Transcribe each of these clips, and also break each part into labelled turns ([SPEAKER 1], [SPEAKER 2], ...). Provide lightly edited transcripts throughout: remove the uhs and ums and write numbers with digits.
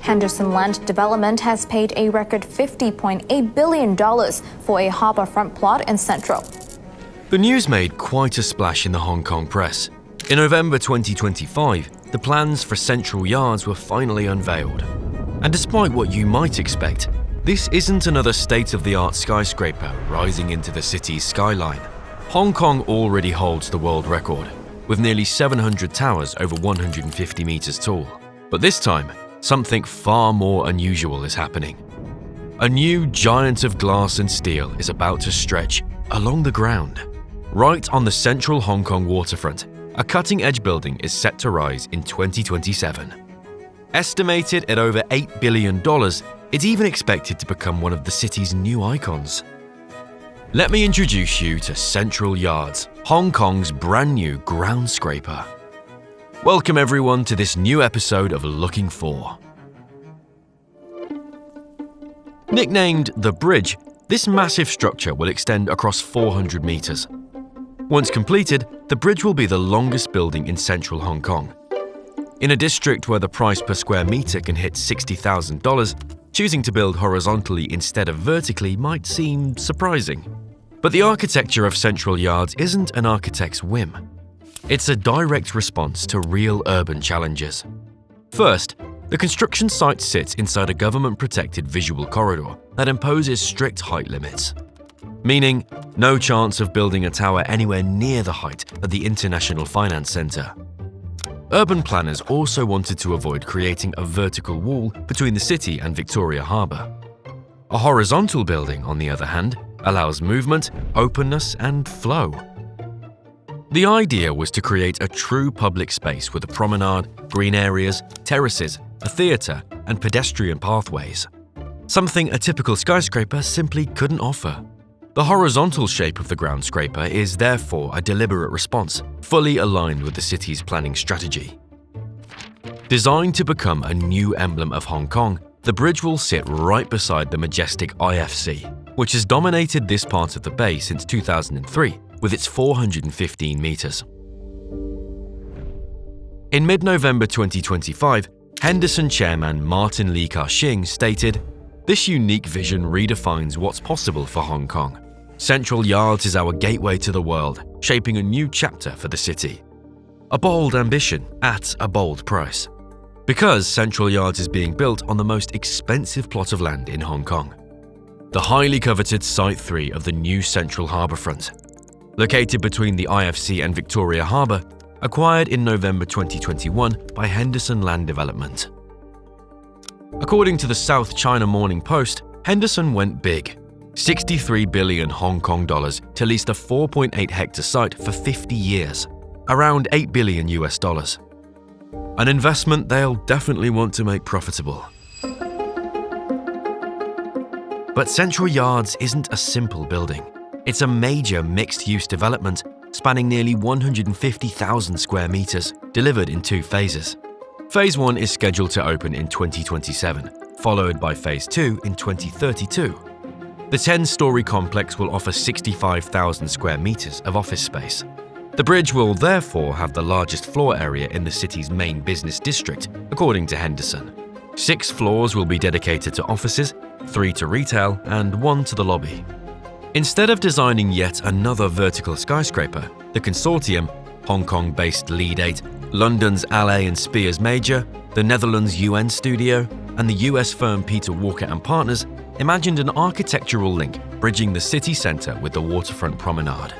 [SPEAKER 1] Henderson Land Development has paid a record $50.8 billion for a harbourfront plot in Central.
[SPEAKER 2] The news made quite a splash in the Hong Kong press. In November 2025, the plans for Central Yards were finally unveiled. And despite what you might expect, this isn't another state-of-the-art skyscraper rising into the city's skyline. Hong Kong already holds the world record, with nearly 700 towers over 150 meters tall. But this time, something far more unusual is happening. A new giant of glass and steel is about to stretch along the ground. Right on the central Hong Kong waterfront, a cutting-edge building is set to rise in 2027. Estimated at over $8 billion, it's even expected to become one of the city's new icons. Let me introduce you to Central Yards, Hong Kong's brand new groundscraper. Welcome everyone to this new episode of Looking For. Nicknamed The Bridge, this massive structure will extend across 400 meters. Once completed, the bridge will be the longest building in central Hong Kong. In a district where the price per square meter can hit $60,000, choosing to build horizontally instead of vertically might seem surprising. But the architecture of Central Yards isn't an architect's whim. It's a direct response to real urban challenges. First, the construction site sits inside a government-protected visual corridor that imposes strict height limits, meaning no chance of building a tower anywhere near the height of the International Finance Centre. Urban planners also wanted to avoid creating a vertical wall between the city and Victoria Harbour. A horizontal building, on the other hand, allows movement, openness, and flow. The idea was to create a true public space with a promenade, green areas, terraces, a theatre, and pedestrian pathways. Something a typical skyscraper simply couldn't offer. The horizontal shape of the groundscraper is therefore a deliberate response, fully aligned with the city's planning strategy. Designed to become a new emblem of Hong Kong, the bridge will sit right beside the majestic IFC, which has dominated this part of the bay since 2003 with its 415 meters. In mid-November 2025, Henderson chairman Martin Lee Ka-shing stated, "This unique vision redefines what's possible for Hong Kong. Central Yards is our gateway to the world, shaping a new chapter for the city. A bold ambition at a bold price. Because Central Yards is being built on the most expensive plot of land in Hong Kong. The highly coveted Site 3 of the new Central Harbourfront. Located between the IFC and Victoria Harbour, acquired in November 2021 by Henderson Land Development." According to the South China Morning Post, Henderson went big. 63 billion Hong Kong dollars to lease the 4.8 hectare site for 50 years, around $8 billion US. An investment they'll definitely want to make profitable. But Central Yards isn't a simple building. It's a major mixed-use development spanning nearly 150,000 square meters, delivered in 2 phases. Phase 1 is scheduled to open in 2027, followed by Phase 2 in 2032. The 10-story complex will offer 65,000 square meters of office space. The bridge will therefore have the largest floor area in the city's main business district, according to Henderson. 6 floors will be dedicated to offices, 3 to retail, and 1 to the lobby. Instead of designing yet another vertical skyscraper, the consortium, Hong Kong-based Lead 8, London's Alley and Spears Major, the Netherlands UN Studio, and the US firm Peter Walker and Partners, imagined an architectural link bridging the city centre with the waterfront promenade.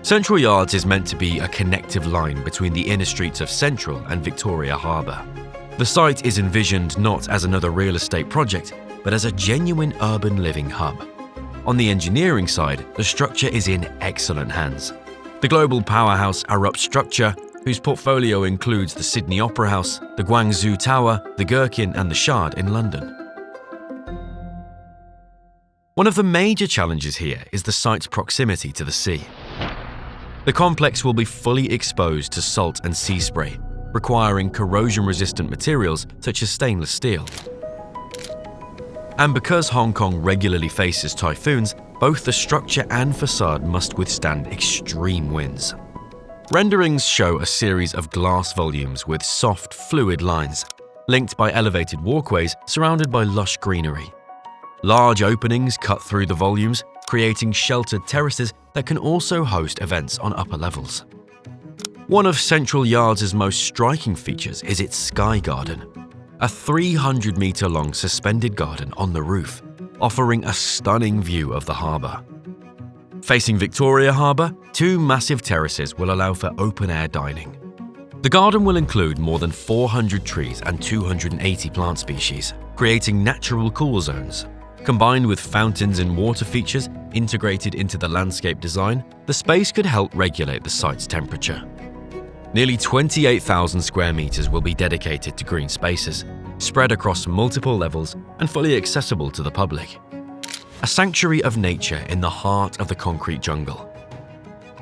[SPEAKER 2] Central Yards is meant to be a connective line between the inner streets of Central and Victoria Harbour. The site is envisioned not as another real estate project, but as a genuine urban living hub. On the engineering side, the structure is in excellent hands. The global powerhouse Arup structure, whose portfolio includes the Sydney Opera House, the Guangzhou Tower, the Gherkin and the Shard in London. One of the major challenges here is the site's proximity to the sea. The complex will be fully exposed to salt and sea spray, requiring corrosion-resistant materials such as stainless steel. And because Hong Kong regularly faces typhoons, both the structure and facade must withstand extreme winds. Renderings show a series of glass volumes with soft, fluid lines, linked by elevated walkways surrounded by lush greenery. Large openings cut through the volumes, creating sheltered terraces that can also host events on upper levels. One of Central Yard's most striking features is its sky garden, a 300-meter-long suspended garden on the roof, offering a stunning view of the harbour. Facing Victoria Harbour, 2 massive terraces will allow for open-air dining. The garden will include more than 400 trees and 280 plant species, creating natural cool zones. Combined with fountains and water features integrated into the landscape design, the space could help regulate the site's temperature. Nearly 28,000 square meters will be dedicated to green spaces, spread across multiple levels and fully accessible to the public. A sanctuary of nature in the heart of the concrete jungle.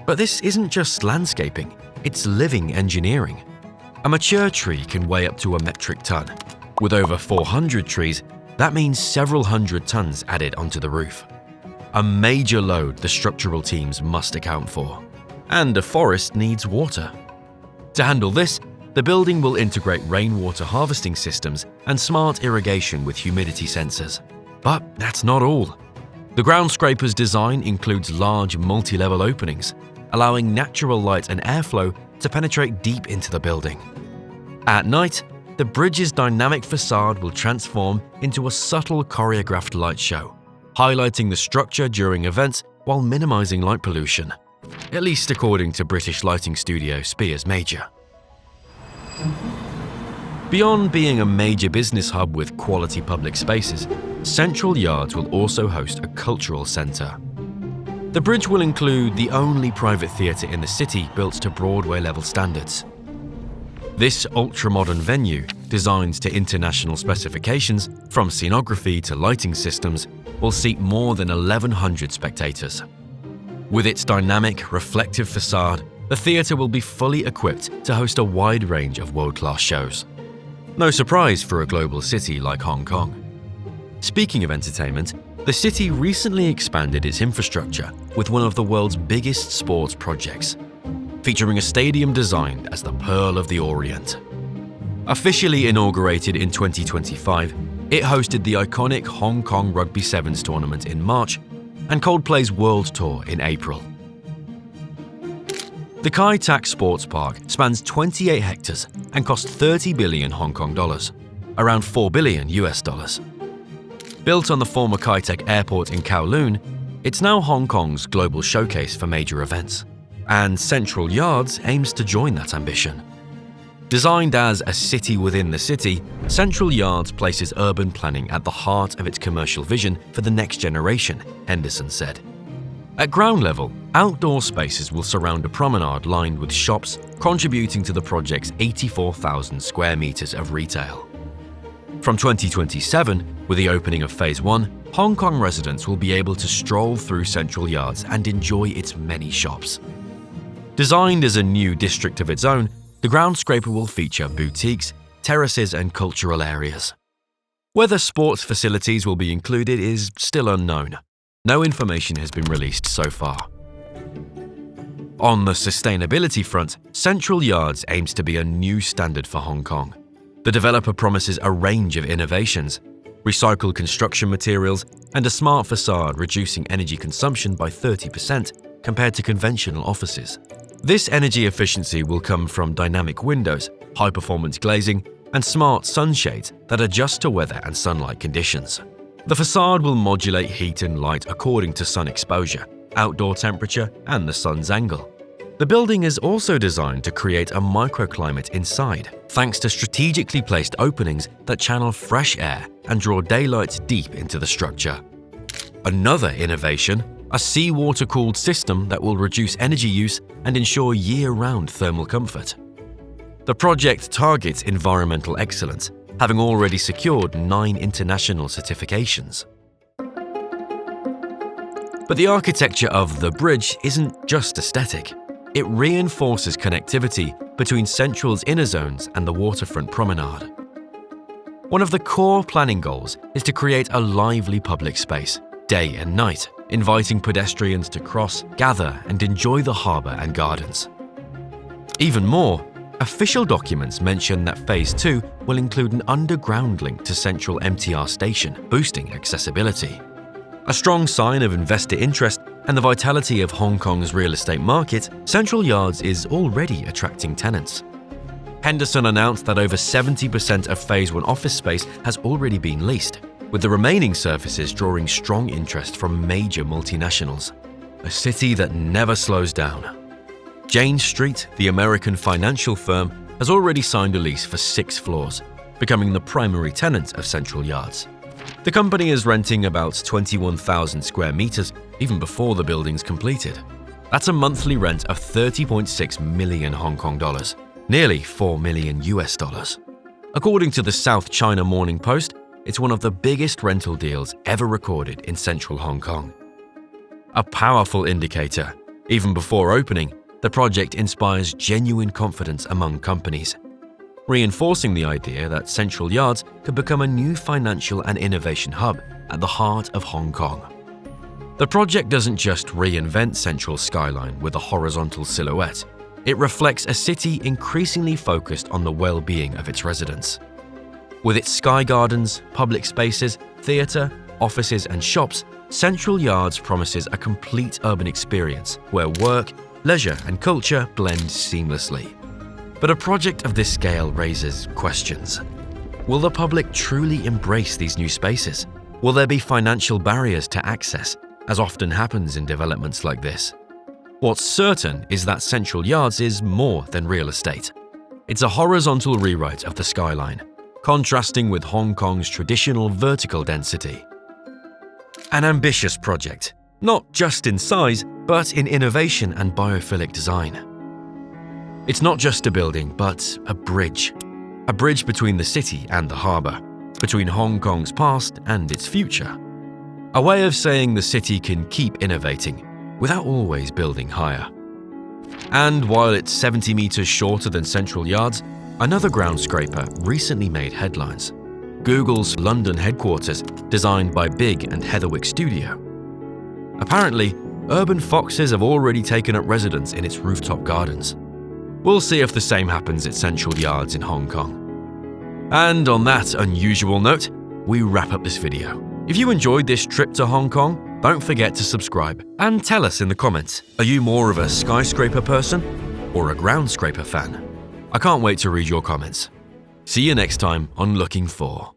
[SPEAKER 2] But this isn't just landscaping, it's living engineering. A mature tree can weigh up to a metric ton. With over 400 trees, that means several hundred tons added onto the roof. A major load the structural teams must account for. And a forest needs water. To handle this, the building will integrate rainwater harvesting systems and smart irrigation with humidity sensors. But that's not all. The groundscraper's design includes large multi-level openings, allowing natural light and airflow to penetrate deep into the building. At night, the bridge's dynamic facade will transform into a subtle choreographed light show, highlighting the structure during events while minimizing light pollution, at least according to British lighting studio Spears Major. Beyond being a major business hub with quality public spaces, Central Yards will also host a cultural centre. The bridge will include the only private theatre in the city built to Broadway-level standards. This ultra-modern venue, designed to international specifications, from scenography to lighting systems, will seat more than 1,100 spectators. With its dynamic, reflective facade, the theatre will be fully equipped to host a wide range of world-class shows. No surprise for a global city like Hong Kong. Speaking of entertainment, the city recently expanded its infrastructure with one of the world's biggest sports projects, featuring a stadium designed as the Pearl of the Orient. Officially inaugurated in 2025, it hosted the iconic Hong Kong Rugby Sevens tournament in March and Coldplay's World Tour in April. The Kai Tak Sports Park spans 28 hectares and cost 30 billion Hong Kong dollars, around 4 billion US dollars. Built on the former Kai Tak Airport in Kowloon, it's now Hong Kong's global showcase for major events. And Central Yards aims to join that ambition. Designed as a city within the city, Central Yards places urban planning at the heart of its commercial vision for the next generation, Henderson said. At ground level, outdoor spaces will surround a promenade lined with shops, contributing to the project's 84,000 square meters of retail. From 2027, with the opening of Phase 1, Hong Kong residents will be able to stroll through Central Yards and enjoy its many shops. Designed as a new district of its own, the groundscraper will feature boutiques, terraces and cultural areas. Whether sports facilities will be included is still unknown. No information has been released so far. On the sustainability front, Central Yards aims to be a new standard for Hong Kong. The developer promises a range of innovations, recycled construction materials and a smart facade reducing energy consumption by 30% compared to conventional offices. This energy efficiency will come from dynamic windows, high-performance glazing, and smart sunshades that adjust to weather and sunlight conditions. The facade will modulate heat and light according to sun exposure, outdoor temperature, and the sun's angle. The building is also designed to create a microclimate inside, thanks to strategically placed openings that channel fresh air and draw daylight deep into the structure. Another innovation, a seawater-cooled system that will reduce energy use and ensure year-round thermal comfort. The project targets environmental excellence, having already secured 9 international certifications. But the architecture of the bridge isn't just aesthetic. It reinforces connectivity between Central's inner zones and the waterfront promenade. One of the core planning goals is to create a lively public space, day and night, inviting pedestrians to cross, gather, and enjoy the harbour and gardens. Even more, Official documents mention that Phase 2 will include an underground link to Central MTR Station, boosting accessibility. A strong sign of investor interest and the vitality of Hong Kong's real estate market, Central Yards is already attracting tenants. Henderson announced that over 70% of Phase 1 office space has already been leased, with the remaining surfaces drawing strong interest from major multinationals. A city that never slows down. Jane Street, the American financial firm, has already signed a lease for 6 floors, becoming the primary tenant of Central Yards. The company is renting about 21,000 square meters even before the building's completed. That's a monthly rent of 30.6 million Hong Kong dollars, nearly $4 million US dollars. According to the South China Morning Post, it's one of the biggest rental deals ever recorded in central Hong Kong. A powerful indicator. Even before opening, the project inspires genuine confidence among companies, reinforcing the idea that Central Yards could become a new financial and innovation hub at the heart of Hong Kong. The project doesn't just reinvent Central Skyline with a horizontal silhouette. It reflects a city increasingly focused on the well-being of its residents. With its sky gardens, public spaces, theatre, offices and shops, Central Yards promises a complete urban experience where work, leisure and culture blend seamlessly. But a project of this scale raises questions. Will the public truly embrace these new spaces? Will there be financial barriers to access, as often happens in developments like this? What's certain is that Central Yards is more than real estate. It's a horizontal rewrite of the skyline, contrasting with Hong Kong's traditional vertical density. An ambitious project, not just in size, but in innovation and biophilic design. It's not just a building, but a bridge. A bridge between the city and the harbour, between Hong Kong's past and its future. A way of saying the city can keep innovating without always building higher. And while it's 70 meters shorter than Central Yards, another ground scraper recently made headlines. Google's London headquarters, designed by Big and Heatherwick Studio. Apparently, urban foxes have already taken up residence in its rooftop gardens. We'll see if the same happens at Central Yards in Hong Kong. And on that unusual note, we wrap up this video. If you enjoyed this trip to Hong Kong, don't forget to subscribe and tell us in the comments, are you more of a skyscraper person or a ground scraper fan? I can't wait to read your comments. See you next time on Looking For.